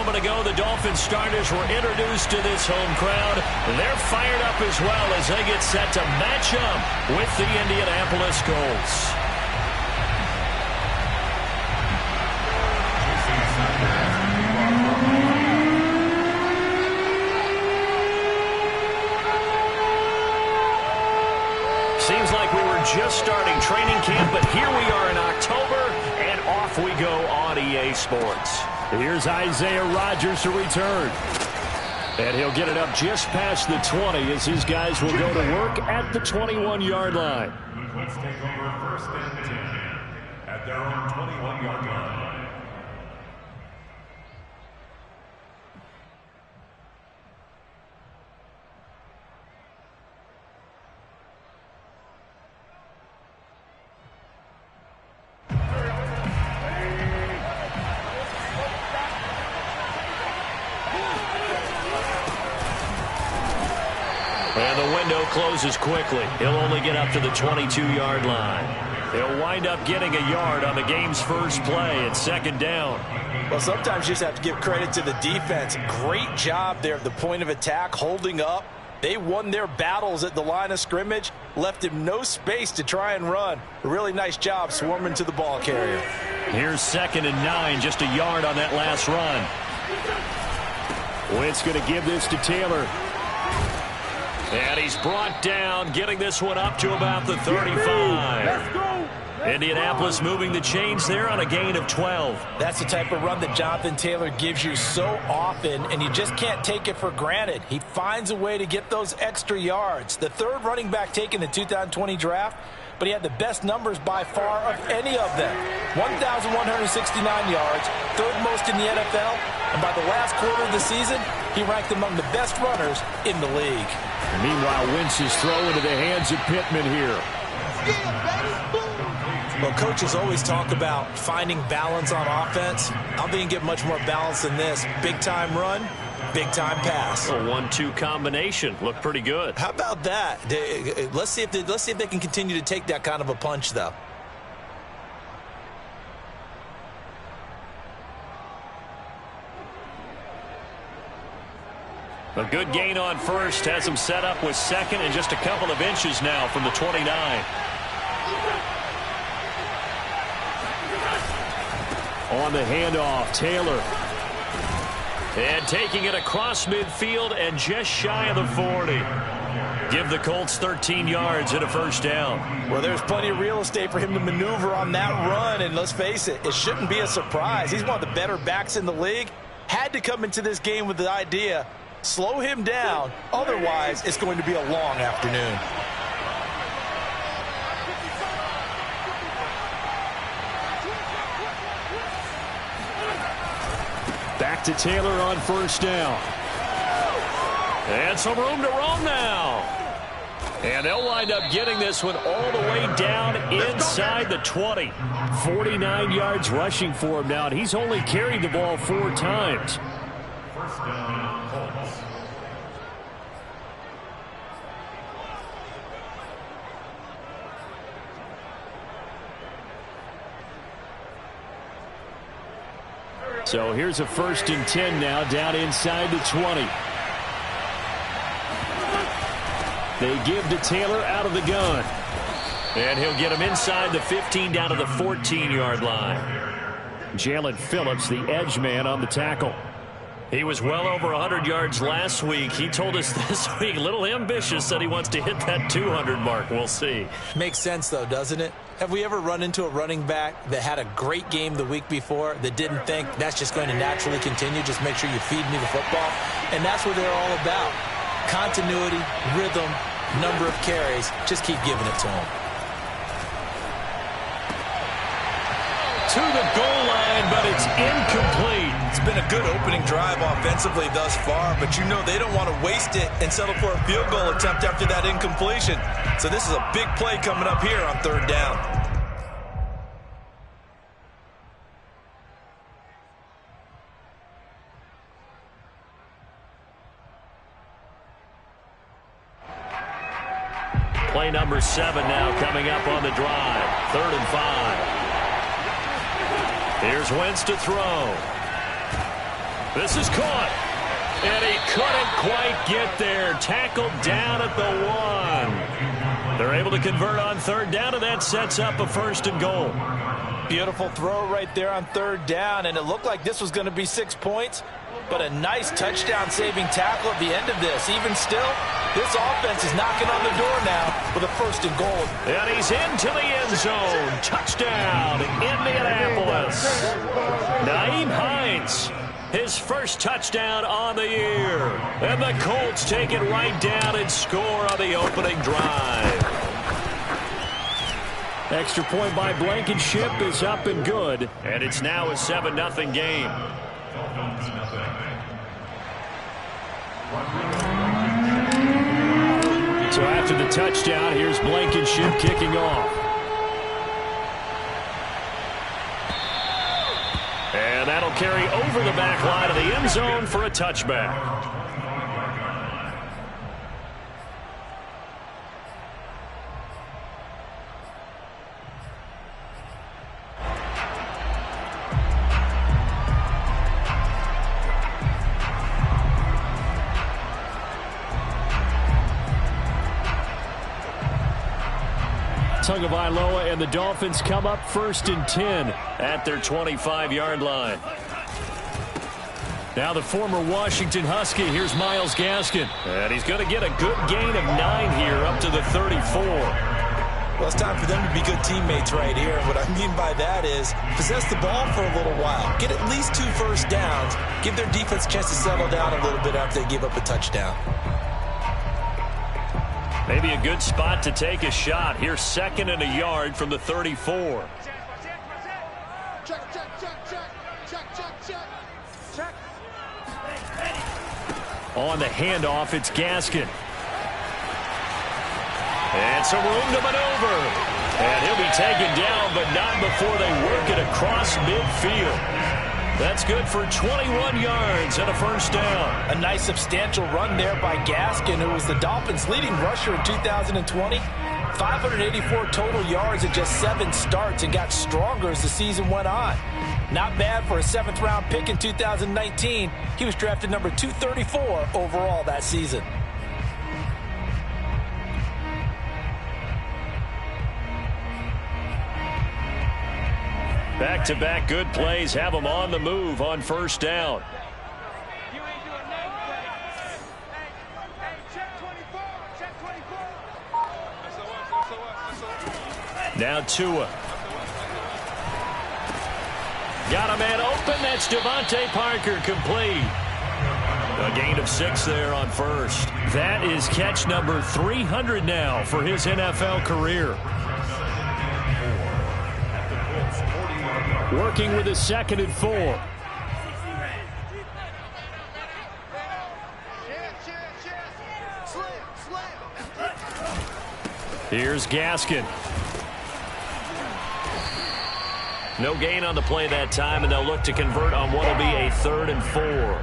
moment ago, the Dolphins starters were introduced to this home crowd. They're fired up as well as they get set to match up with the Indianapolis Colts. Seems like we were just starting training camp, but here we are in October, and off we go on EA Sports. Here's Isaiah Rodgers to return. And he'll get it up just past the 20 as his guys will go to work at the 21-yard line. Let's take over first and 10 at their own 21-yard line. And the window closes quickly. He'll only get up to the 22-yard line. They'll wind up getting a yard on the game's first play at second down. Well, sometimes you just have to give credit to the defense. Great job there at the point of attack, holding up. They won their battles at the line of scrimmage, left him no space to try and run. A really nice job swarming to the ball carrier. Here's 2nd and 9, just a yard on that last run. Wentz going to give this to Taylor. And he's brought down, getting this one up to about the 35. Indianapolis moving the chains there on a gain of 12. That's the type of run that Jonathan Taylor gives you so often, and you just can't take it for granted. He finds a way to get those extra yards. The third running back taken in the 2020 draft, but he had the best numbers by far of any of them. 1,169 yards, third most in the NFL, and by the last quarter of the season, he ranked among the best runners in the league. Meanwhile, Wentz's throw into the hands of Pittman here. Well, coaches always talk about finding balance on offense. I don't think you can get much more balance than this. Big-time run, big-time pass. A 1-2 combination. Looked pretty good. How about that? Let's see if they can continue to take that kind of a punch, though. A good gain on first has him set up with second and just a couple of inches now from the 29. On the handoff, Taylor. And taking it across midfield and just shy of the 40. Give the Colts 13 yards and a first down. Well, there's plenty of real estate for him to maneuver on that run, and let's face it, it shouldn't be a surprise. He's one of the better backs in the league. Had to come into this game with the idea, slow him down, otherwise it's going to be a long afternoon. Back to Taylor on first down. And some room to roam now. And they'll wind up getting this one all the way down inside the 20. 49 yards rushing for him now, and he's only carried the ball 4 times. First down, Colts. So here's a 1st and 10 now, down inside the 20. They give to Taylor out of the gun. And he'll get him inside the 15 down to the 14-yard line. Jalen Phillips, the edge man on the tackle. He was well over 100 yards last week. He told us this week, a little ambitious, said he wants to hit that 200 mark. We'll see. Makes sense, though, doesn't it? Have we ever run into a running back that had a great game the week before that didn't think that's just going to naturally continue? Just make sure you feed me the football. And that's what they're all about. Continuity, rhythm, number of carries. Just keep giving it to them. To the goal line, but it's incomplete. It's been a good opening drive offensively thus far, but you know they don't want to waste it and settle for a field goal attempt after that incompletion. So this is a big play coming up here on 3rd down. Play number 7 now coming up on the drive. 3rd and 5. Here's Wentz to throw. This is caught. And he couldn't quite get there. Tackled down at the 1. They're able to convert on third down, and that sets up a 1st and goal. Beautiful throw right there on third down, and it looked like this was going to be 6 points, but a nice touchdown-saving tackle at the end of this. Even still, this offense is knocking on the door now with a 1st and goal. And he's into the end zone. Touchdown, Indianapolis. Nyheim Hines, his first touchdown on the year. And the Colts take it right down and score on the opening drive. Extra point by Blankenship is up and good. And it's now a 7-0 game. So after the touchdown, here's Blankenship kicking off. And that'll carry over the back line of the end zone for a touchback. Tagovailoa and the Dolphins come up 1st and 10 at their 25-yard line. Now the former Washington Husky. Here's Myles Gaskin. And he's going to get a good gain of 9 here up to the 34. Well, it's time for them to be good teammates right here. And what I mean by that is possess the ball for a little while. Get at least 2 first downs. Give their defense a chance to settle down a little bit after they give up a touchdown. Maybe a good spot to take a shot. Here's 2nd and a yard from the 34. On the handoff, it's Gaskin. And some room to maneuver. And he'll be taken down, but not before they work it across midfield. That's good for 21 yards and a 1st down. A nice substantial run there by Gaskin, who was the Dolphins' leading rusher in 2020. 584 total yards in just 7 starts and got stronger as the season went on. Not bad for a 7th-round pick in 2019. He was drafted number 234 overall that season. Back-to-back good plays have them on the move on 1st down. Now Tua. Got a man open. That's Devontae Parker, complete. A gain of 6 there on 1st. That is catch number 300 now for his NFL career. Working with a 2nd and 4. Here's Gaskin. No gain on the play that time, and they'll look to convert on what will be a 3rd and 4.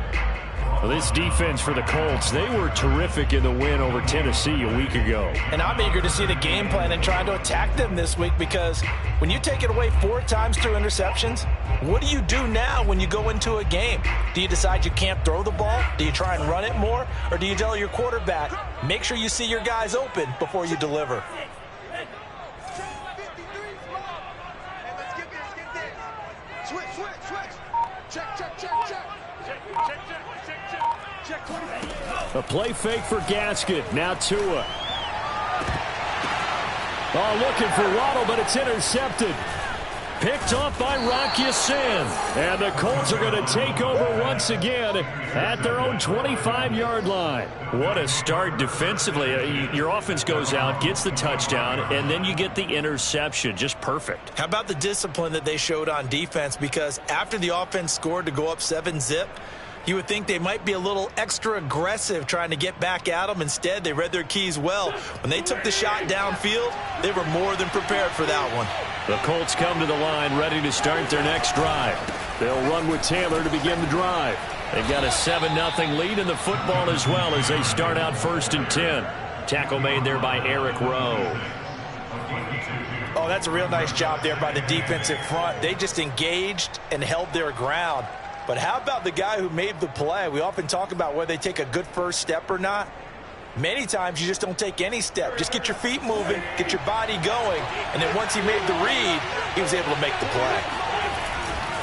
Well, this defense for the Colts, they were terrific in the win over Tennessee a week ago. And I'm eager to see the game plan and trying to attack them this week, because when you take it away 4 times through interceptions, what do you do now when you go into a game? Do you decide you can't throw the ball? Do you try and run it more? Or do you tell your quarterback, make sure you see your guys open before you deliver? A play fake for Gaskin. Now Tua. Oh, looking for Waddle, but it's intercepted. Picked off by Rock Ya-Sin. And the Colts are going to take over once again at their own 25-yard line. What a start defensively. Your offense goes out, gets the touchdown, and then you get the interception. Just perfect. How about the discipline that they showed on defense? Because after the offense scored to go up 7-zip, you would think they might be a little extra aggressive trying to get back at them. Instead, they read their keys well. When they took the shot downfield, they were more than prepared for that one. The Colts come to the line ready to start their next drive. They'll run with Taylor to begin the drive. They've got a 7-0 lead in the football as well as they start out 1st and 10. Tackle made there by Eric Rowe. Oh, that's a real nice job there by the defensive front. They just engaged and held their ground. But how about the guy who made the play? We often talk about whether they take a good first step or not. Many times you just don't take any step. Just get your feet moving, get your body going, and then once he made the read, he was able to make the play.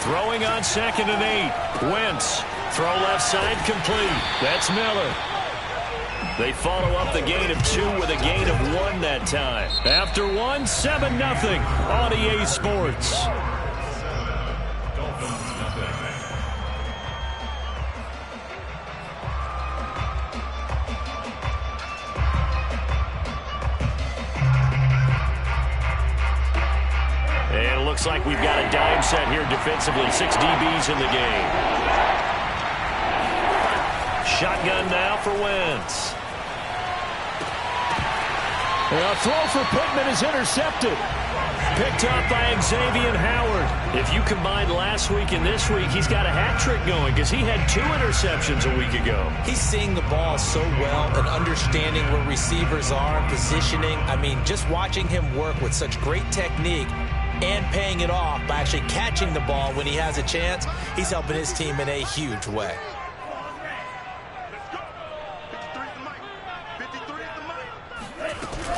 Throwing on 2nd and 8. Wentz. Throw left side complete. That's Miller. They follow up the gain of 2 with a gain of 1 that time. After 1, 7-0 on EA Sports. And it looks like we've got a dime set here defensively. 6 DBs in the game. Shotgun now for Wentz. A throw for Pittman is intercepted. Picked up by Xavier Howard. If you combine last week and this week, he's got a hat trick going because he had 2 interceptions a week ago. He's seeing the ball so well and understanding where receivers are, positioning. I mean, just watching him work with such great technique and paying it off by actually catching the ball when he has a chance, he's helping his team in a huge way.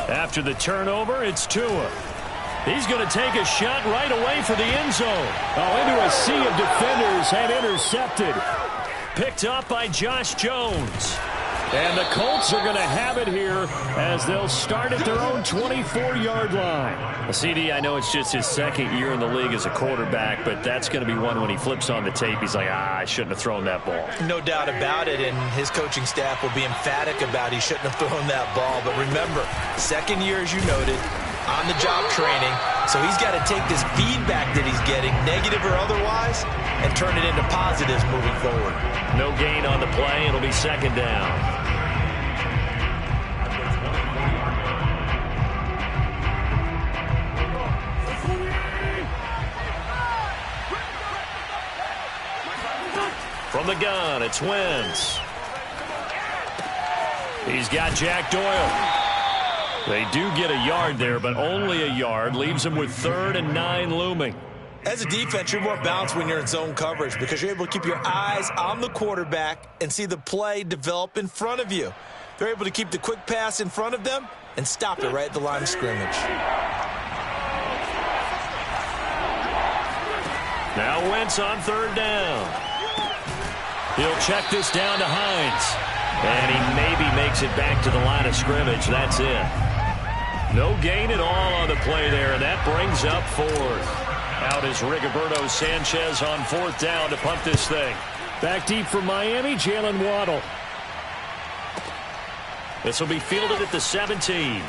After the turnover, it's Tua. He's going to take a shot right away for the end zone. Oh, into a sea of defenders and intercepted. Picked up by Josh Jones. And the Colts are going to have it here as they'll start at their own 24-yard line. Well, CD, I know it's just his 2nd year in the league as a quarterback, but that's going to be one when he flips on the tape. He's like, I shouldn't have thrown that ball. No doubt about it, and his coaching staff will be emphatic about he shouldn't have thrown that ball. But remember, 2nd year, as you noted, on-the-job training. So he's got to take this feedback that he's getting, negative or otherwise, and turn it into positives moving forward. No gain on the play. It'll be 2nd down. From the gun, it's Wentz. He's got Jack Doyle. They do get a yard there, but only a yard. Leaves them with 3rd and 9 looming. As a defense, you're more balanced when you're in zone coverage because you're able to keep your eyes on the quarterback and see the play develop in front of you. They're able to keep the quick pass in front of them and stop it right at the line of scrimmage. Now Wentz on 3rd down. He'll check this down to Hines. And he maybe makes it back to the line of scrimmage. That's it. No gain at all on the play there, and that brings up 4th. Out is Rigoberto Sanchez on 4th down to punt this thing. Back deep for Miami, Jalen Waddle. This will be fielded at the 17.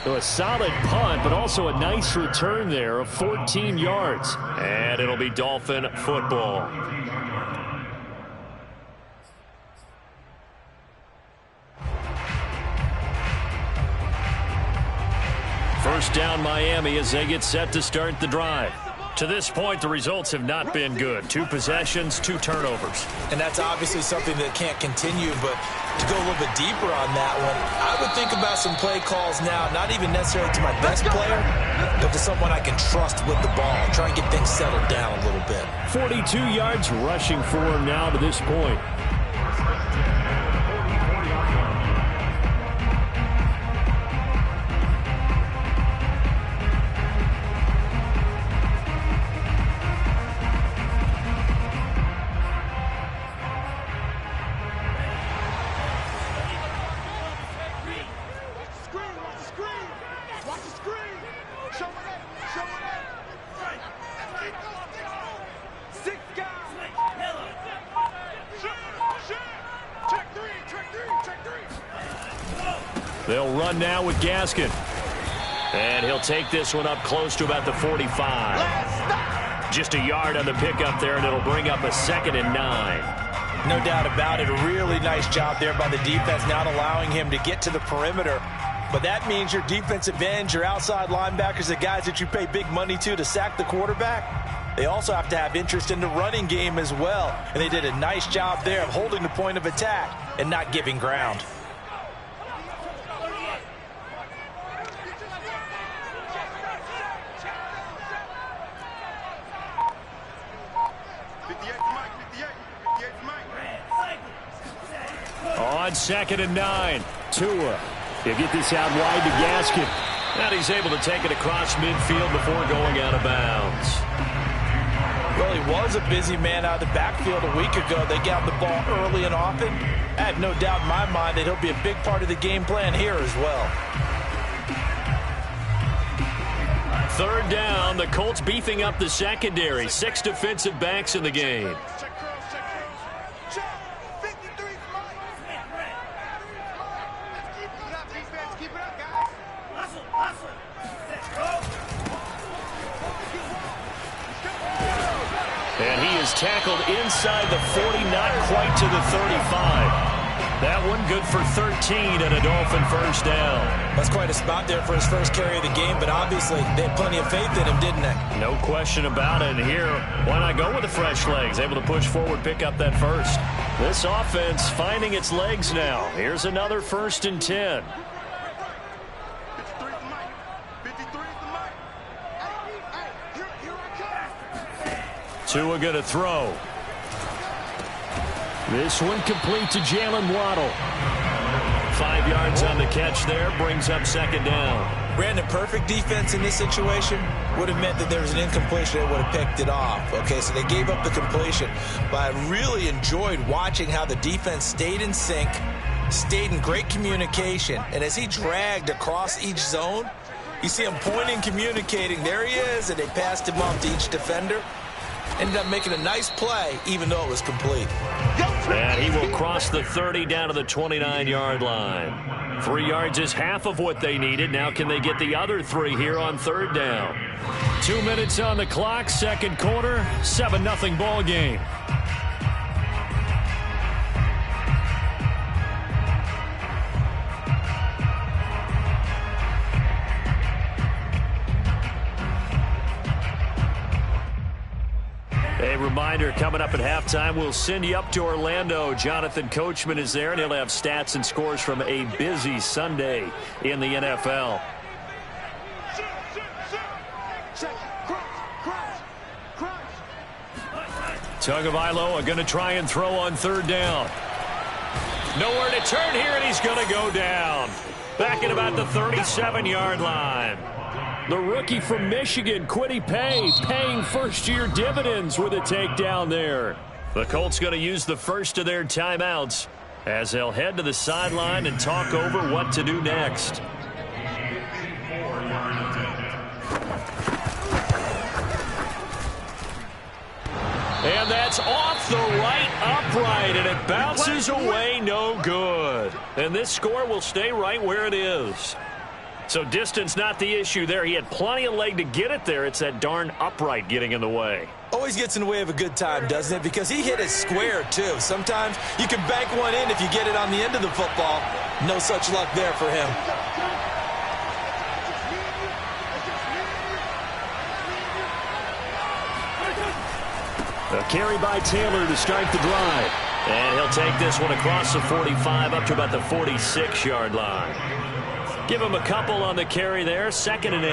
So a solid punt, but also a nice return there of 14 yards. And it'll be Dolphin football. First down Miami as they get set to start the drive. To this point, the results have not been good. 2 possessions, 2 turnovers. And that's obviously something that can't continue, but to go a little bit deeper on that one, I would think about some play calls now, not even necessarily to my best player, but to someone I can trust with the ball, try and get things settled down a little bit. 42 yards rushing for him now to this point. They'll run now with Gaskin. And he'll take this one up close to about the 45. Just a yard on the pickup there, and it'll bring up a 2nd and 9. No doubt about it. A really nice job there by the defense, not allowing him to get to the perimeter. But that means your defensive ends, your outside linebackers, the guys that you pay big money to sack the quarterback, they also have to have interest in the running game as well. And they did a nice job there of holding the point of attack and not giving ground. On 2nd and 9, Tua. He'll get this out wide to Gaskin. And he's able to take it across midfield before going out of bounds. Well, he was a busy man out of the backfield a week ago. They got the ball early and often. I have no doubt in my mind that he'll be a big part of the game plan here as well. 3rd down, the Colts beefing up the secondary. 6 defensive backs in the game. And he is tackled inside the 40, not quite to the 35. That one good for 13 and a Dolphin 1st down. That's quite a spot there for his first carry of the game, but obviously they had plenty of faith in him, didn't they? No question about it. And here, why not go with the fresh legs? Able to push forward, pick up that first. This offense finding its legs now. Here's another 1st and 10. Tua going to throw. This one complete to Jalen Waddle. 5 yards on the catch there, brings up 2nd down. Brandon, perfect defense in this situation would have meant that there was an incompletion that would have picked it off. Okay, so they gave up the completion. But I really enjoyed watching how the defense stayed in sync, stayed in great communication. And as he dragged across each zone, you see him pointing, communicating. There he is, and they passed him off to each defender. Ended up making a nice play, even though it was complete. And he will cross the 30 down to the 29-yard line. 3 yards is half of what they needed. Now can they get the other 3 here on 3rd down? 2 minutes on the clock, 2nd quarter, 7-0 ball game. A reminder, coming up at halftime, we'll send you up to Orlando. Jonathan Coachman is there, and he'll have stats and scores from a busy Sunday in the NFL. Tagovailoa going to try and throw on 3rd down. Nowhere to turn here, and he's going to go down. Back at about the 37-yard line. The rookie from Michigan, Kwity Paye, paying first-year dividends with a takedown there. The Colts going to use the first of their timeouts as they'll head to the sideline and talk over what to do next. And that's off the right upright, and it bounces away, no good. And this score will stay right where it is. So distance not the issue there. He had plenty of leg to get it there. It's that darn upright getting in the way. Always gets in the way of a good time, doesn't it? Because he hit it square, too. Sometimes you can bank one in if you get it on the end of the football. No such luck there for him. A carry by Taylor to start the drive. And he'll take this one across the 45 up to about the 46-yard line. Give him a couple on the carry there. 2nd and 8.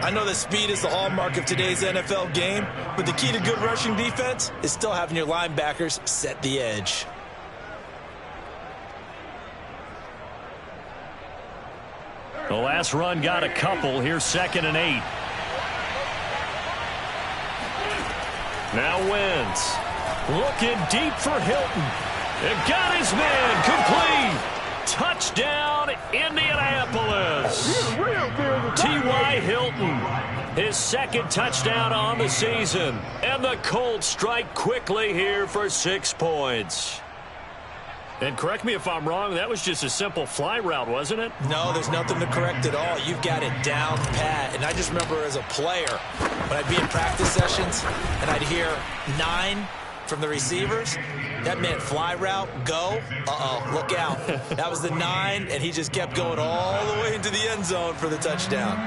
I know that speed is the hallmark of today's NFL game, but the key to good rushing defense is still having your linebackers set the edge. The last run got a couple. Here's 2nd and 8. Now Wentz. Looking deep for Hilton. And got his man complete. Touchdown, Indianapolis. T.Y. Hilton, his 2nd touchdown on the season. And the Colts strike quickly here for 6 points. And correct me if I'm wrong, that was just a simple fly route, wasn't it? No, there's nothing to correct at all. You've got it down pat. And I just remember as a player, when I'd be in practice sessions and I'd hear 9 from the receivers, that meant fly route, go, look out. That was the 9, and he just kept going all the way into the end zone for the touchdown.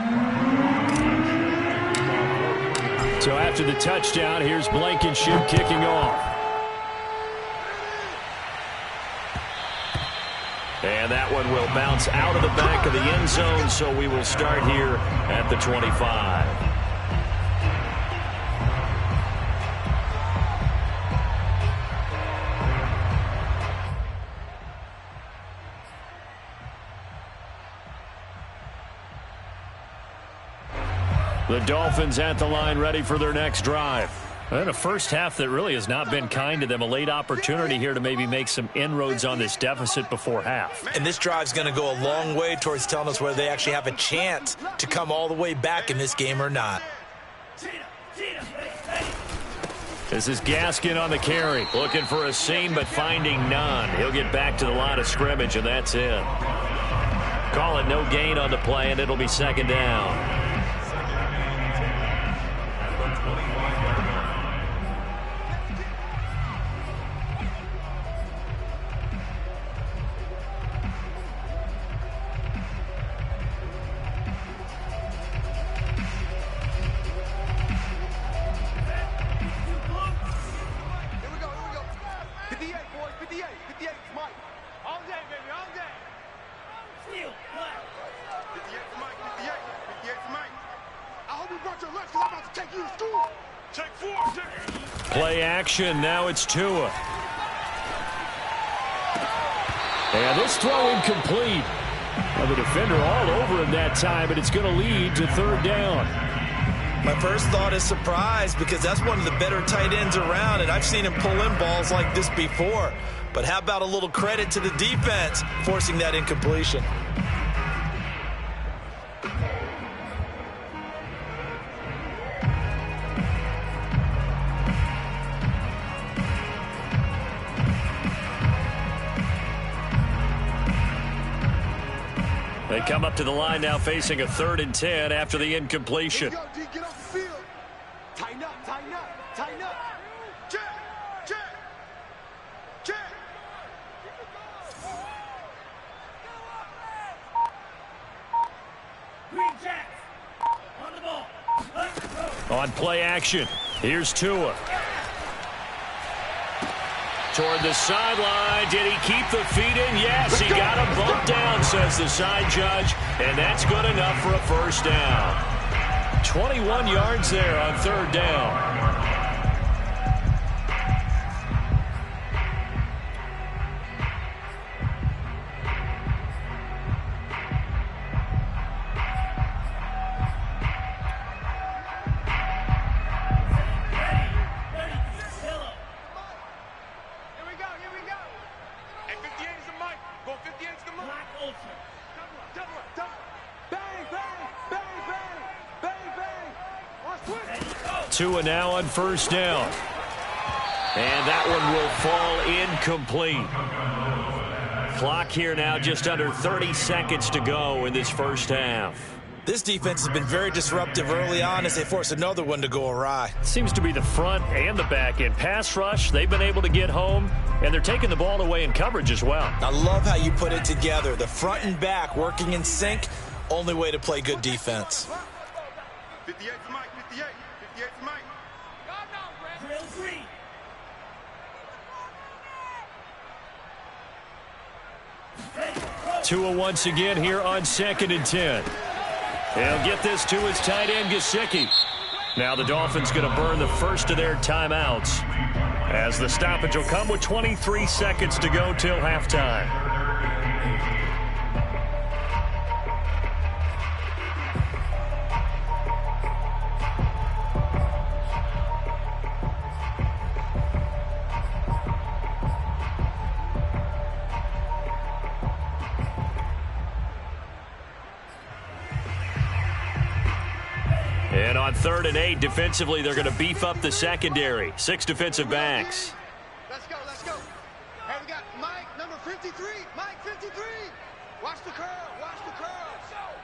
So after the touchdown, here's Blankenship kicking off. And that one will bounce out of the back of the end zone, so we will start here at the 25. The Dolphins at the line ready for their next drive. And a first half that really has not been kind to them. A late opportunity here to maybe make some inroads on this deficit before half. And this drive's going to go a long way towards telling us whether they actually have a chance to come all the way back in this game or not. This is Gaskin on the carry. Looking for a seam, but finding none. He'll get back to the line of scrimmage, and that's it. Call it no gain on the play, and it'll be second down. Play action. Now it's Tua. And this throw incomplete. Well, the defender all over him that time, but it's going to lead to third down. My first thought is surprise because that's one of the better tight ends around, and I've seen him pull in balls like this before. But how about a little credit to the defense forcing that incompletion? They come up to the line now facing a 3rd and 10 after the incompletion. Get off the field. Tighten up, tighten up, tighten up. Check, check, check. Green Jacks on the ball. Let's go. On play action, here's Tua. Toward the sideline. Did he keep the feet in? Yes, he got him bumped down, says the side judge, and that's good enough for a first down. 21 yards there on third down. Tua now on first down. And that one will fall incomplete. Clock here now just under 30 seconds to go in this first half. This defense has been very disruptive early on as they force another one to go awry. Seems to be the front and the back end. Pass rush, they've been able to get home, and they're taking the ball away in coverage as well. I love how you put it together. The front and back working in sync, only way to play good defense. 58 to Mike, 58. 58 to Mike. Drill 3. Tua once again here on 2nd and 10. He'll get this to his tight end, Gesicki. Now the Dolphins going to burn the first of their timeouts as the stoppage will come with 23 seconds to go till halftime. And on 3rd and 8, defensively, they're going to beef up the secondary. 6 defensive backs. Let's go, let's go. Hey, we got Mike, number 53. Mike, 53. Watch the curl, watch the curl.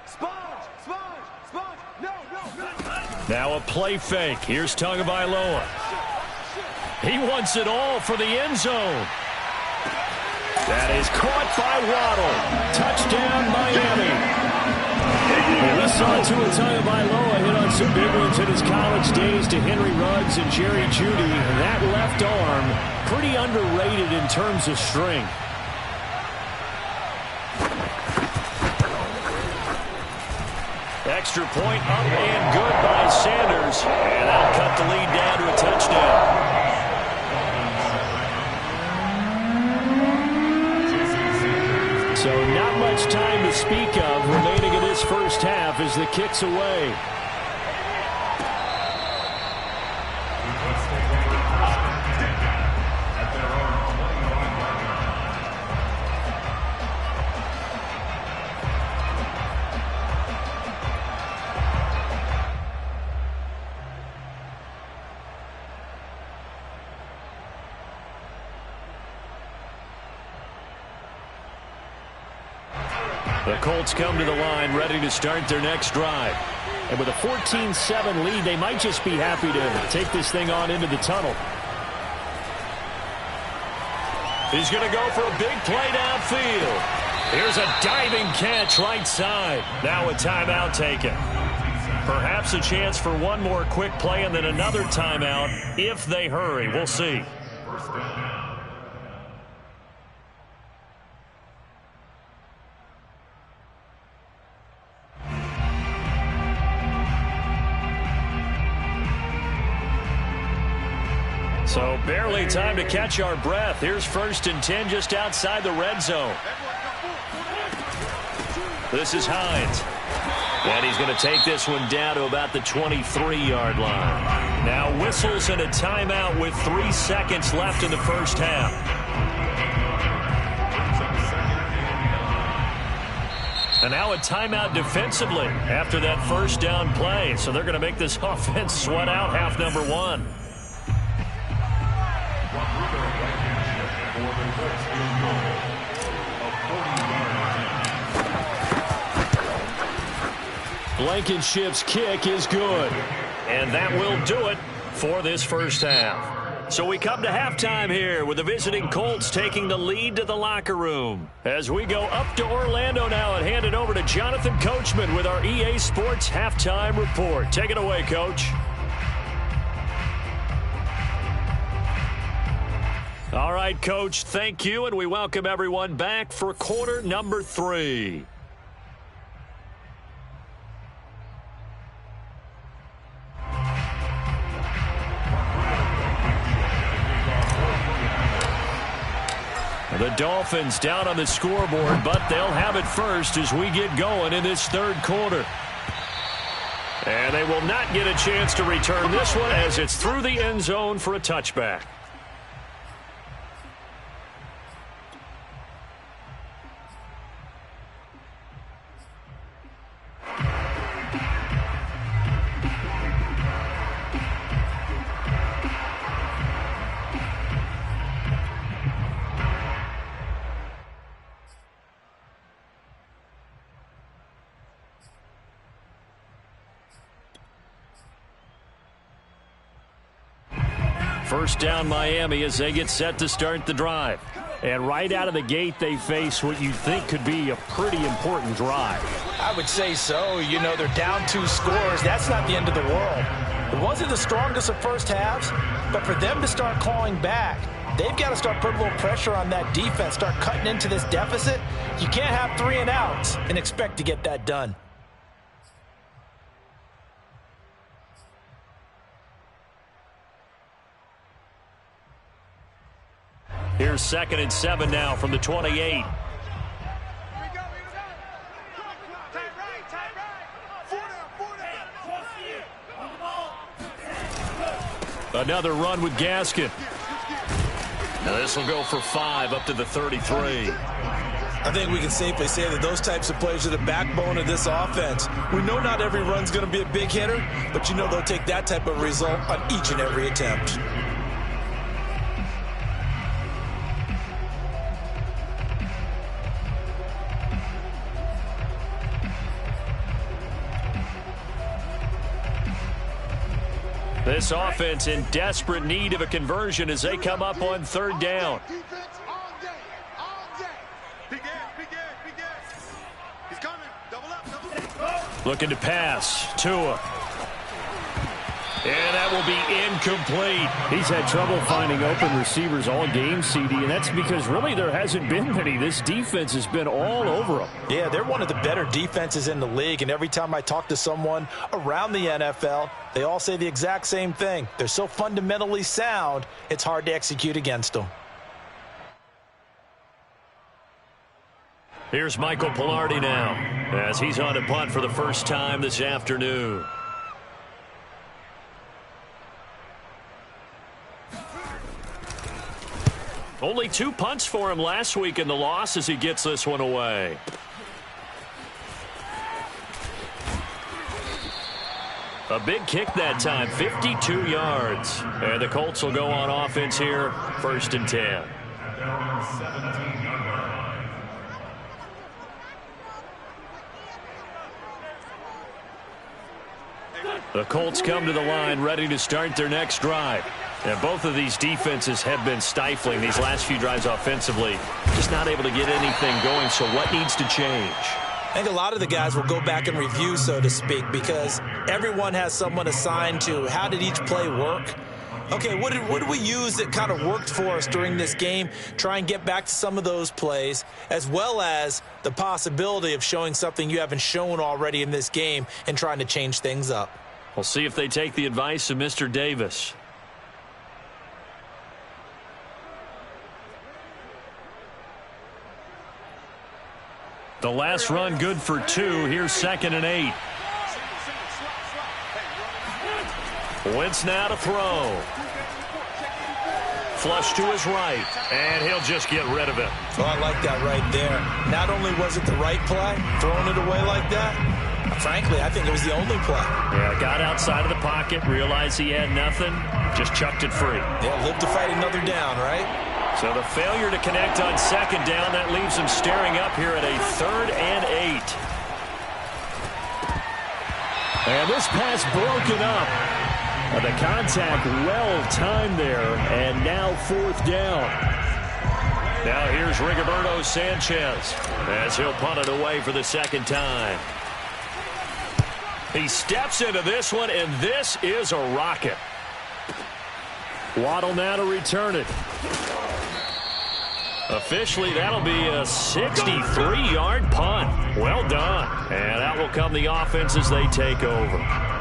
Sponge, sponge, sponge. No, no, no. Now a play fake. Here's Tagovailoa. He wants it all for the end zone. That is caught by Waddle. Touchdown, Miami. We saw Tua Tagovailoa hit on some big ones in his college days to Henry Ruggs and Jerry Jeudy. That left arm, pretty underrated in terms of strength. Extra point up and good by Sanders. And that'll cut the lead down to a touchdown. So not much time to speak of remaining in this first half as the kick's away. The Colts come to the line ready to start their next drive. And with a 14-7 lead, they might just be happy to take this thing on into the tunnel. He's going to go for a big play downfield. Here's a diving catch right side. Now a timeout taken. Perhaps a chance for one more quick play and then another timeout if they hurry. We'll see. So barely time to catch our breath. Here's 1st and 10 just outside the red zone. This is Hines. And he's going to take this one down to about the 23-yard line. Now whistles and a timeout with 3 seconds left in the first half. And now a timeout defensively after that first down play. So they're going to make this offense sweat out half number 1. Blankenship's kick is good. And that will do it for this first half. So we come to halftime here with the visiting Colts taking the lead to the locker room. As we go up to Orlando now and hand it over to Jonathan Coachman with our EA Sports Halftime Report. Take it away, Coach. All right, Coach, thank you, and we welcome everyone back for quarter number 3. The Dolphins down on the scoreboard, but they'll have it first as we get going in this third quarter. And they will not get a chance to return this one as it's through the end zone for a touchback. First down Miami as they get set to start the drive. And right out of the gate, they face what you think could be a pretty important drive. I would say so. You know, they're down 2 scores. That's not the end of the world. It wasn't the strongest of first halves, but for them to start clawing back, they've got to start putting a little pressure on that defense, start cutting into this deficit. You can't have 3 and outs and expect to get that done. Here's 2nd and 7 now from the 28. Another run with Gaskin. Now this will go for 5 up to the 33. I think we can safely say that those types of plays are the backbone of this offense. We know not every run's going to be a big hitter, but you know they'll take that type of result on each and every attempt. This offense in desperate need of a conversion as they come up on 3rd down. Looking to pass. Tua. And that will be incomplete. He's had trouble finding open receivers all game, CD, and that's because really there hasn't been many. This defense has been all over them. Yeah, they're one of the better defenses in the league, and every time I talk to someone around the NFL, they all say the exact same thing. They're so fundamentally sound, it's hard to execute against them. Here's Michael Palardy now as he's on to punt for the first time this afternoon. Only 2 punts for him last week in the loss as he gets this one away. A big kick that time, 52 yards. And the Colts will go on offense here, 1st and 10. The Colts come to the line ready to start their next drive. And both of these defenses have been stifling these last few drives offensively. Just not able to get anything going, so what needs to change? I think a lot of the guys will go back and review, so to speak, because everyone has someone assigned to how did each play work. Okay, what did we use that kind of worked for us during this game? Try and get back to some of those plays, as well as the possibility of showing something you haven't shown already in this game and trying to change things up. We'll see if they take the advice of Mr. Davis. The last run good for 2. Here's 2nd and 8. Wentz now to throw. Flush to his right, and he'll just get rid of it. Oh, I like that right there. Not only was it the right play, throwing it away like that, frankly, I think it was the only play. Yeah, got outside of the pocket, realized he had nothing, just chucked it free. Yeah, live to fight another down, right? So the failure to connect on 2nd down, that leaves him staring up here at a 3rd and 8. And this pass broken up. The contact well timed there, and now 4th down. Now here's Rigoberto Sanchez as he'll punt it away for the 2nd time. He steps into this one, and this is a rocket. Waddle now to return it. Officially, that'll be a 63-yard punt. Well done. And that will come the offense as they take over.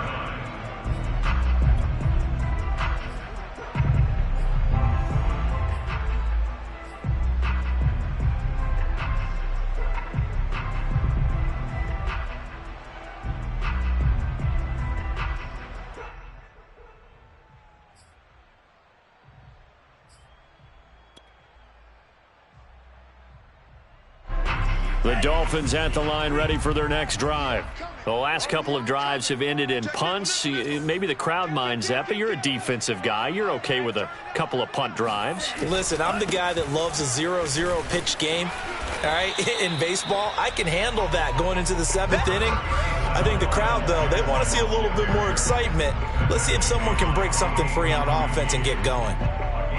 The Dolphins at the line ready for their next drive. The last couple of drives have ended in punts. Maybe the crowd minds that, but you're a defensive guy. You're okay with a couple of punt drives. Listen, I'm the guy that loves a 0-0 pitch game. All right, in baseball, I can handle that going into the 7th inning. I think the crowd, though, they want to see a little bit more excitement. Let's see if someone can break something free on offense and get going.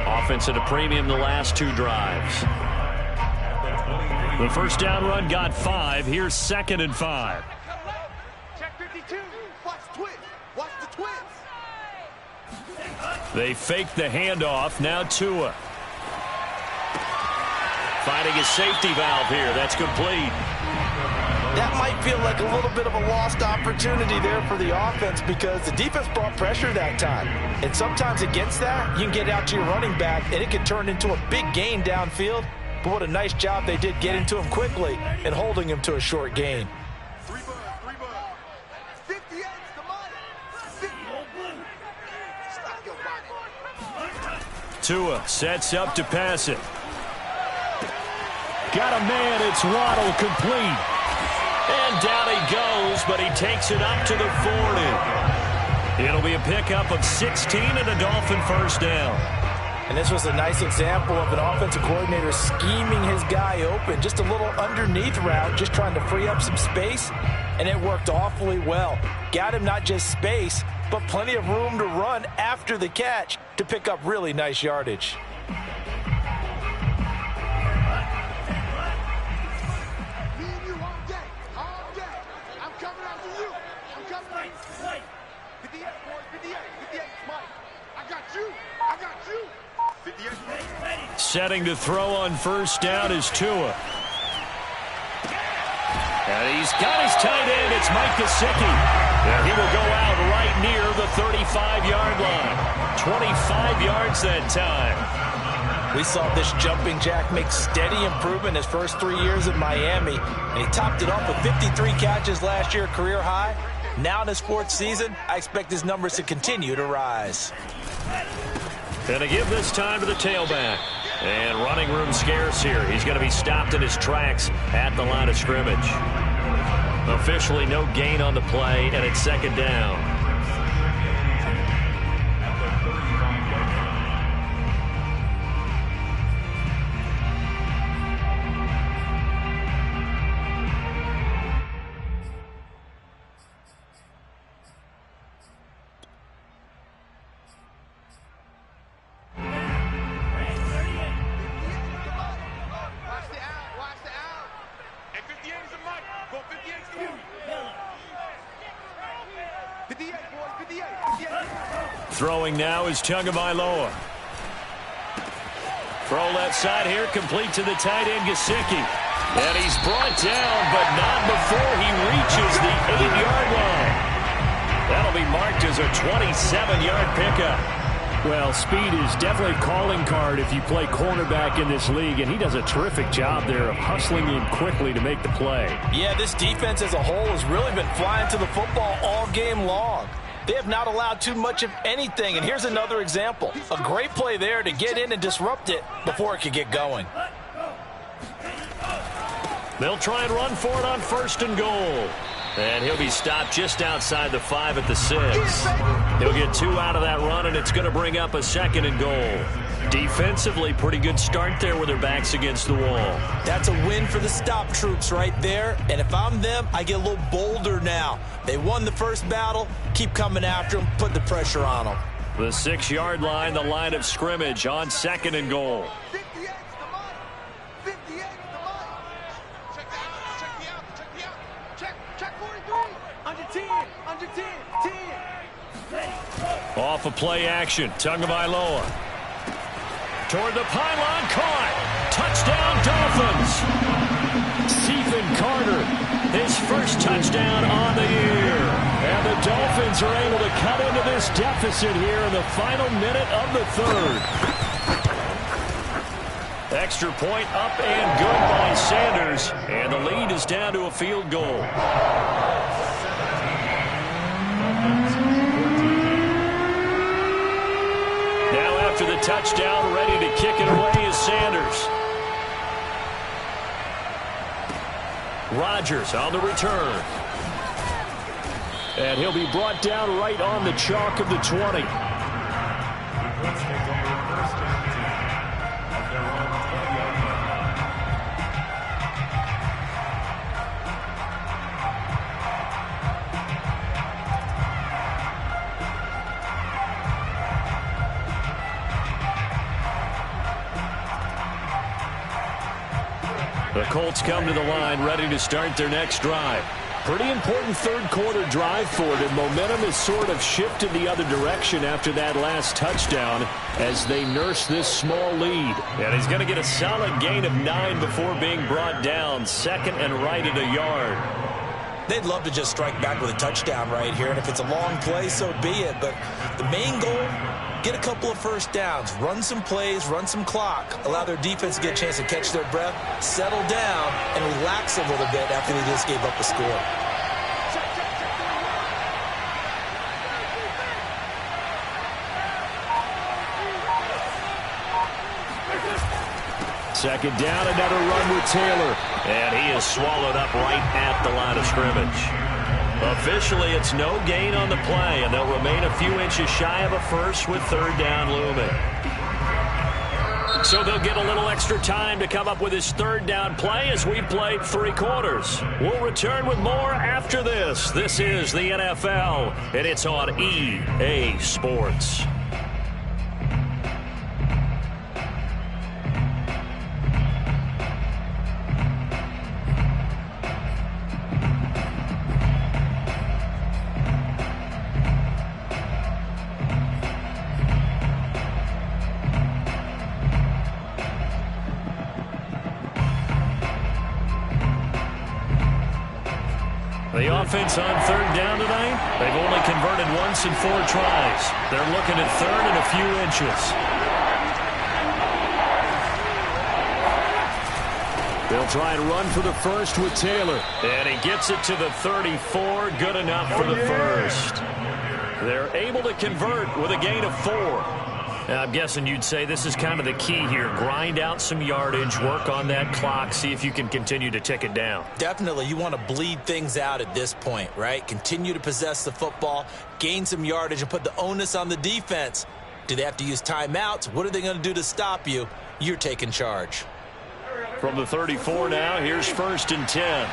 Offense at a premium the last 2 drives. The first down run got 5. Here's 2nd and 5. Check 52. Watch the twins. Watch the twins. They fake the handoff. Now Tua. Finding his safety valve here. That's complete. That might feel like a little bit of a lost opportunity there for the offense because the defense brought pressure that time. And sometimes against that, you can get out to your running back, and it can turn into a big gain downfield. But what a nice job they did getting to him quickly and holding him to a short gain. 58's the money. Stop your body. Tua sets up to pass it. Got a man. It's Waddle, complete. And down he goes, but he takes it up to the 40. It'll be a pickup of 16 and a Dolphin first down. And this was a nice example of an offensive coordinator scheming his guy open. Just a little underneath route, just trying to free up some space. And it worked awfully well. Got him not just space, but plenty of room to run after the catch to pick up really nice yardage. Me and you all day. All day. I'm coming after you. I'm coming after you. 58, boys. 58. 58, Mike. I got you. I got you. 58. Setting to throw on first down is Tua. And he's got his tight end. It's Mike Gesicki. And he will go out right near the 35-yard line. 25 yards that time. We saw this jumping jack make steady improvement his first 3 years at Miami. And he topped it off with 53 catches last year, career high. Now in his 4th season, I expect his numbers to continue to rise. And to give this time to the tailback. And running room scarce here. He's going to be stopped in his tracks at the line of scrimmage. Officially no gain on the play, and it's 2nd down. Throwing now is Tagovailoa. Throw left side here, complete to the tight end, Gesicki. And he's brought down, but not before he reaches the 8-yard line. That'll be marked as a 27-yard pickup. Well, speed is definitely a calling card if you play cornerback in this league, and he does a terrific job there of hustling in quickly to make the play. Yeah, this defense as a whole has really been flying to the football all game long. They have not allowed too much of anything, and here's another example. A great play there to get in and disrupt it before it could get going. They'll try and run for it on 1st and goal. And he'll be stopped just outside the 5 at the 6. He'll get 2 out of that run, and it's going to bring up a 2nd and goal. Defensively, pretty good start there with their backs against the wall. That's a win for the stop troops right there. And if I'm them, I get a little bolder now. They won the first battle. Keep coming after them. Put the pressure on them. The 6-yard line, the line of scrimmage on 2nd and goal. 58's the line. 58's the line. Check the out. Check the out. Check the out. Check 43. Under 10. Under 10. 10. Off of play action. Tagovailoa. Toward the pylon, caught. Touchdown, Dolphins. Stephen Carter, his first touchdown on the year. And the Dolphins are able to cut into this deficit here in the final minute of the 3rd. Extra point up and good by Sanders. And the lead is down to a field goal. Now after the touchdown, ready to kick it away is Sanders. Rodgers on the return. And he'll be brought down right on the chalk of the 20. The Colts come to the line ready to start their next drive. Pretty important 3rd quarter drive for them. Momentum has sort of shifted the other direction after that last touchdown as they nurse this small lead. And he's going to get a solid gain of 9 before being brought down. 2nd and right at a yard. They'd love to just strike back with a touchdown right here, and if it's a long play, so be it. But the main goal, get a couple of first downs, run some plays, run some clock, allow their defense to get a chance to catch their breath, settle down, and relax a little bit after they just gave up a score. Second down, another run with Taylor. And he is swallowed up right at the line of scrimmage. Officially, it's no gain on the play, and they'll remain a few inches shy of a first with 3rd down looming. So they'll get a little extra time to come up with his 3rd down play as we've played 3 quarters. We'll return with more after this. This is the NFL, and it's on EA Sports. The offense on 3rd down tonight, they've only converted once in 4 tries. They're looking at 3rd and a few inches. They'll try and run for the first with Taylor. And he gets it to the 34, good enough for the first. They're able to convert with a gain of 4. I'm guessing you'd say this is kind of the key here. Grind out some yardage, work on that clock, see if you can continue to tick it down. Definitely, you want to bleed things out at this point, right? Continue to possess the football, gain some yardage, and put the onus on the defense. Do they have to use timeouts? What are they going to do to stop you? You're taking charge. From the 34 now, here's 1st and 10.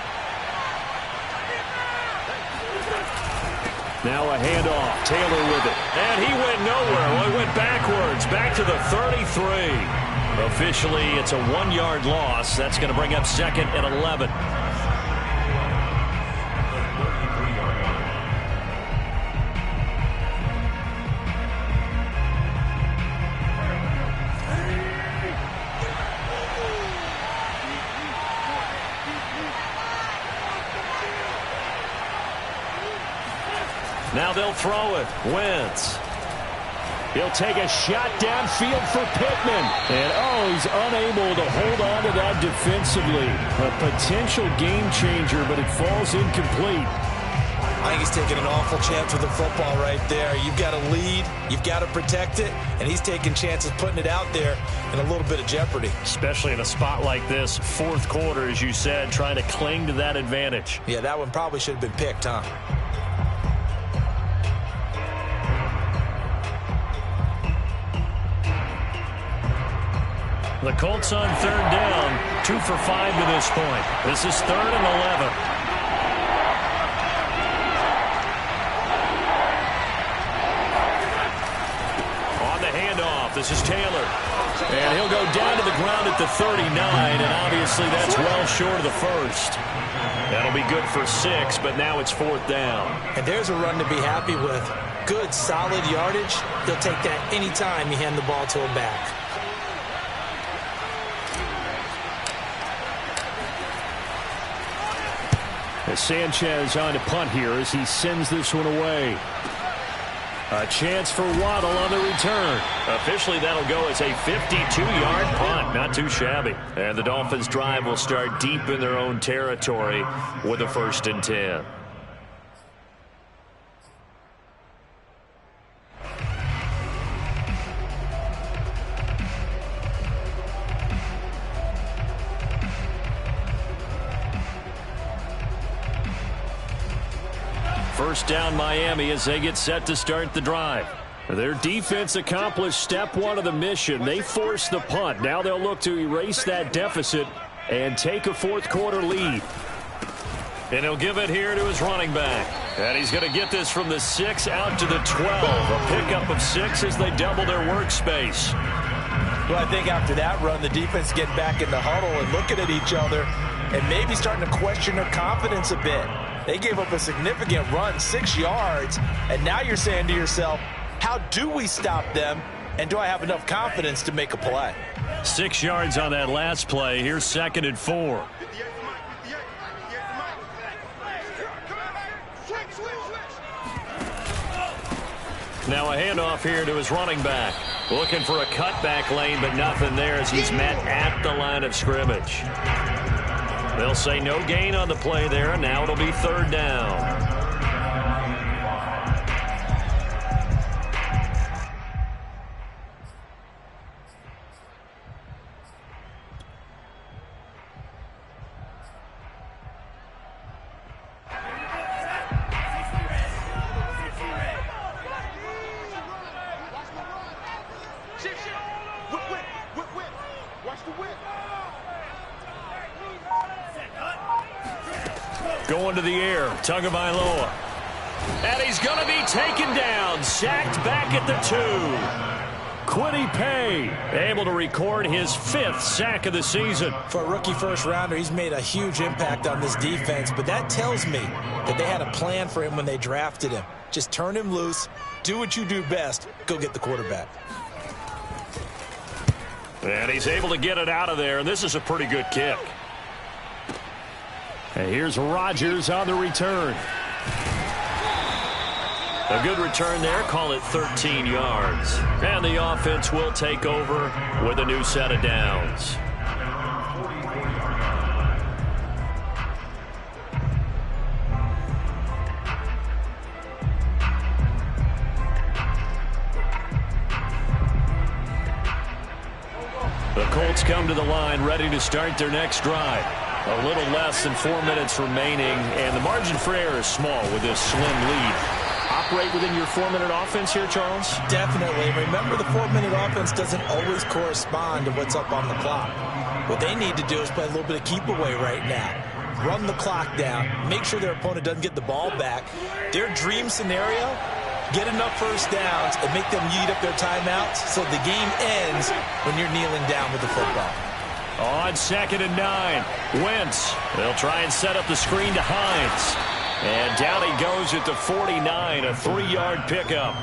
Now a handoff. Taylor with it. And he went nowhere. Well, he went backwards. Back to the 33. Officially, it's a 1-yard loss. That's going to bring up 2nd and 11. Now they'll throw it. Wentz. He'll take a shot downfield for Pittman. And, oh, he's unable to hold on to that defensively. A potential game changer, but it falls incomplete. I think he's taking an awful chance with the football right there. You've got to lead, you've got to protect it, and he's taking chances putting it out there in a little bit of jeopardy. Especially in a spot like this, fourth quarter, as you said, trying to cling to that advantage. Yeah, that one probably should have been picked, huh? The Colts on third down, 2 for 5 to this point. This is 3rd and 11. This is Taylor. And he'll go down to the ground at the 39, and obviously that's well short of the first. That'll be good for 6, but now it's 4th down. And there's a run to be happy with. Good, solid yardage. He'll take that anytime you hand the ball to him back. As Sanchez on to punt here as he sends this one away. A chance for Waddle on the return. Officially, that'll go as a 52-yard punt. Not too shabby. And the Dolphins' drive will start deep in their own territory with a 1st and 10. First down Miami as they get set to start the drive. Their defense accomplished step 1 of the mission. They forced the punt. Now they'll look to erase that deficit and take a fourth quarter lead. And he'll give it here to his running back. And he's going to get this from the 6 out to the 12. A pickup of 6 as they double their workspace. Well, I think after that run, the defense getting back in the huddle and looking at each other and maybe starting to question their confidence a bit. They gave up a significant run, 6 yards, and now you're saying to yourself, how do we stop them, and do I have enough confidence to make a play? 6 yards on that last play. Here's 2nd and 4. Now a handoff here to his running back. Looking for a cutback lane, but nothing there as he's met at the line of scrimmage. They'll say no gain on the play there. Now it'll be 3rd down. Going to the air, Tagovailoa. And he's going to be taken down, sacked back at the 2. Kwity Paye able to record his 5th sack of the season. For a rookie first-rounder, he's made a huge impact on this defense, but that tells me that they had a plan for him when they drafted him. Just turn him loose, do what you do best, go get the quarterback. And he's able to get it out of there, and this is a pretty good kick. And here's Rodgers on the return. A good return there, call it 13 yards. And the offense will take over with a new set of downs. The Colts come to the line ready to start their next drive. A little less than 4 minutes remaining, and the margin for error is small with this slim lead. Operate within your 4-minute offense here, Charles? Definitely. Remember, the 4-minute offense doesn't always correspond to what's up on the clock. What they need to do is play a little bit of keep away right now. Run the clock down. Make sure their opponent doesn't get the ball back. Their dream scenario, get enough first downs and make them eat up their timeouts so the game ends when you're kneeling down with the football. On 2nd and 9, Wentz. They'll try and set up the screen to Hines. And down he goes at the 49, a 3-yard pickup.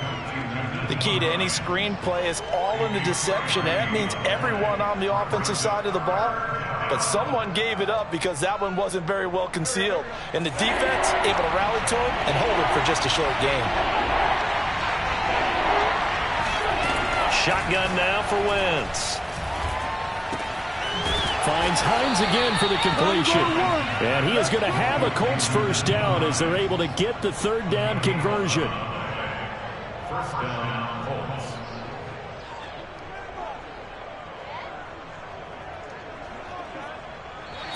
The key to any screen play is all in the deception. And that means everyone on the offensive side of the ball but someone gave it up because that one wasn't very well concealed. And the defense able to rally to him and hold him for just a short game. Shotgun now for Wentz. Finds Hines again for the completion. And he is going to have a Colts first down as they're able to get the third down conversion. First down, Colts.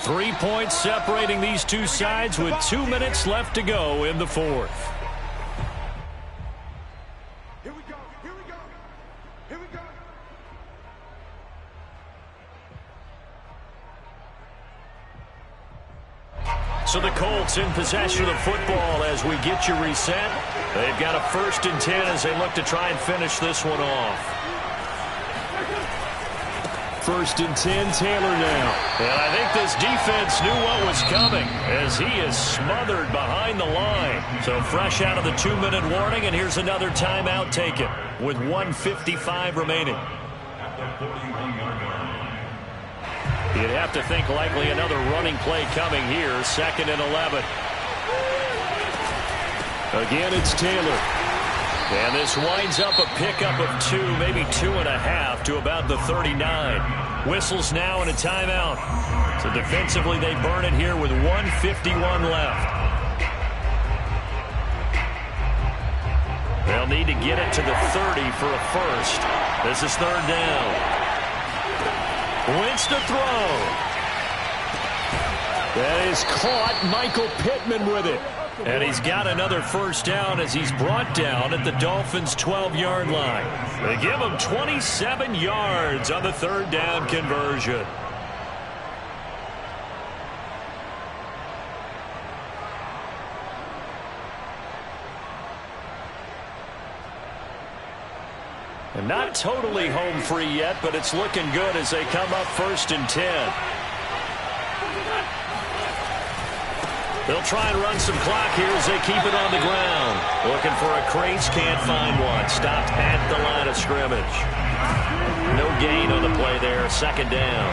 Three points separating these two sides with 2 minutes left to go in the fourth. Here we go. Here we go. Here we go. So the Colts in possession of the football as we get you reset. They've got a 1st and 10 as they look to try and finish this one off. 1st and 10, Taylor now. And I think this defense knew what was coming as he is smothered behind the line. So fresh out of the 2-minute warning, and here's another timeout taken with 1:55 remaining. You'd have to think likely another running play coming here. 2nd and 11. Again, it's Taylor. And this winds up a pickup of 2, maybe 2.5 to about the 39. Whistles now and a timeout. So defensively they burn it here with 1:51 left. They'll need to get it to the 30 for a first. This is 3rd down. Wentz to throw. That is caught. Michael Pittman with it. And he's got another first down as he's brought down at the Dolphins' 12-yard line. They give him 27 yards on the 3rd down conversion. And not totally home free yet, but it's looking good as they come up 1st and 10. They'll try and run some clock here as they keep it on the ground. Looking for a crease, can't find one. Stopped at the line of scrimmage. No gain on the play there, 2nd down.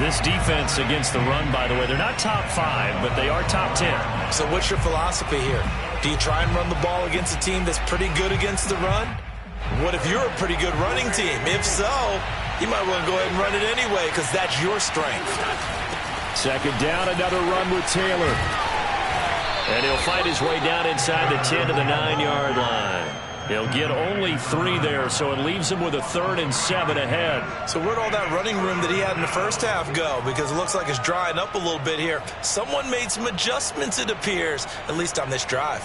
This defense against the run, by the way, they're not top 5, but they are top 10. So what's your philosophy here? Do you try and run the ball against a team that's pretty good against the run? What if you're a pretty good running team? If so, you might want to go ahead and run it anyway because that's your strength. 2nd down, another run with Taylor. And he'll fight his way down inside the 10 to the 9-yard line. He'll get only 3 there, so it leaves him with a 3rd and 7 ahead. So where'd all that running room that he had in the first half go? Because it looks like it's drying up a little bit here. Someone made some adjustments, it appears, at least on this drive.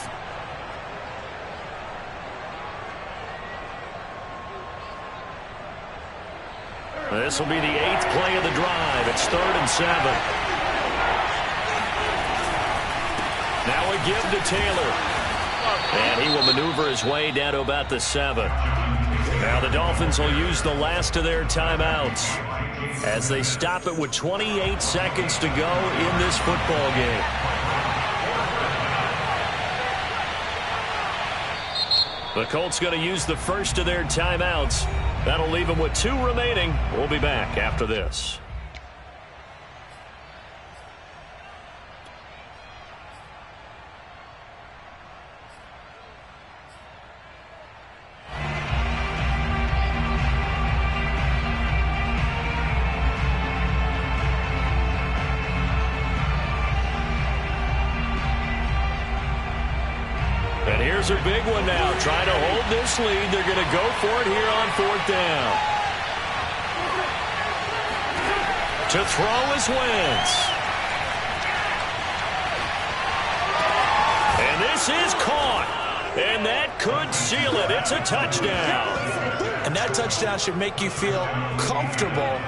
This will be the 8th play of the drive. It's 3rd and 7. Now a give to Taylor. And he will maneuver his way down to about the 7. Now the Dolphins will use the last of their timeouts as they stop it with 28 seconds to go in this football game. The Colts going to use the first of their timeouts. That'll leave them with 2 remaining. We'll be back after this. And here's a big one now. Trying to hold this lead. They're going to go for it here on 4th down. To throw is Wentz. And this is caught. And that could seal it. It's a touchdown. And that touchdown should make you feel comfortable.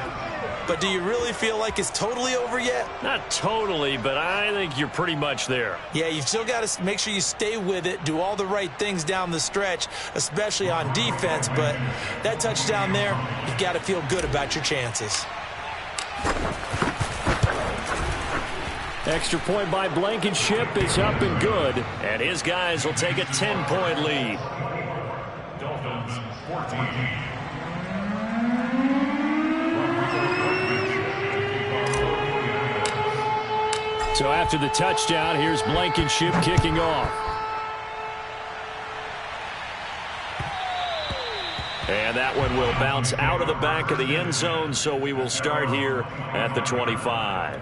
But do you really feel like it's totally over yet? Not totally, but I think you're pretty much there. Yeah, you've still got to make sure you stay with it, do all the right things down the stretch, especially on defense. But that touchdown there, you've got to feel good about your chances. Extra point by Blankenship is up and good. And his guys will take a 10-point lead. Dolphins 14. So after the touchdown, here's Blankenship kicking off. And that one will bounce out of the back of the end zone, so we will start here at the 25.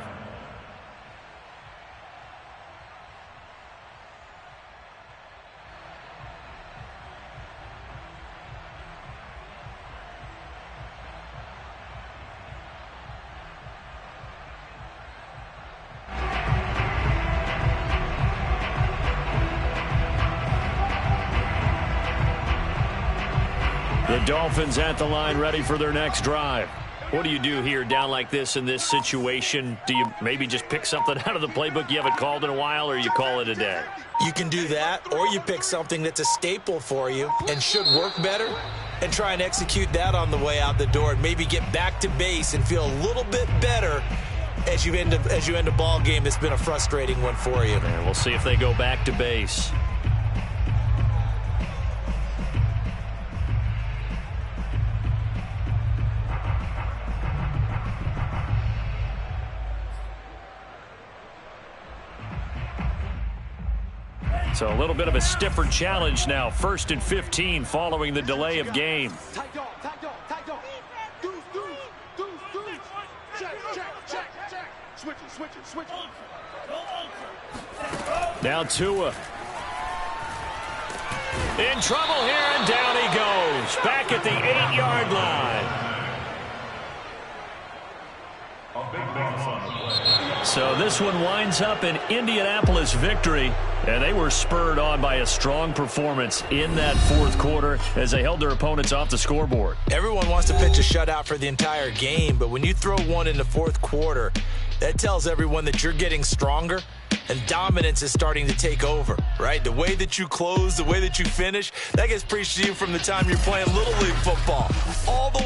The Dolphins at the line, ready for their next drive. What do you do here down like this in this situation? Do you maybe just pick something out of the playbook you haven't called in a while, or you call it a day? You can do that, or you pick something that's a staple for you and should work better and try and execute that on the way out the door and maybe get back to base and feel a little bit better as you end a ball game that's been a frustrating one for you. And we'll see if they go back to base. So a little bit of a stiffer challenge now. 1st and 15 following the delay of game. Tight dog, tight dog, tight dog. Deuce, deuce, deuce, deuce. Check, check, check, check. Switch it, switch it, switch it. Now Tua. In trouble here, and down he goes. Back at the 8-yard line. A big loss on the play. So this one winds up an Indianapolis victory, and they were spurred on by a strong performance in that 4th quarter as they held their opponents off the scoreboard. Everyone wants to pitch a shutout for the entire game, but when you throw one in the 4th quarter, that tells everyone that you're getting stronger and dominance is starting to take over, right? The way that you close, the way that you finish, that gets preached to you from the time you're playing Little League football all the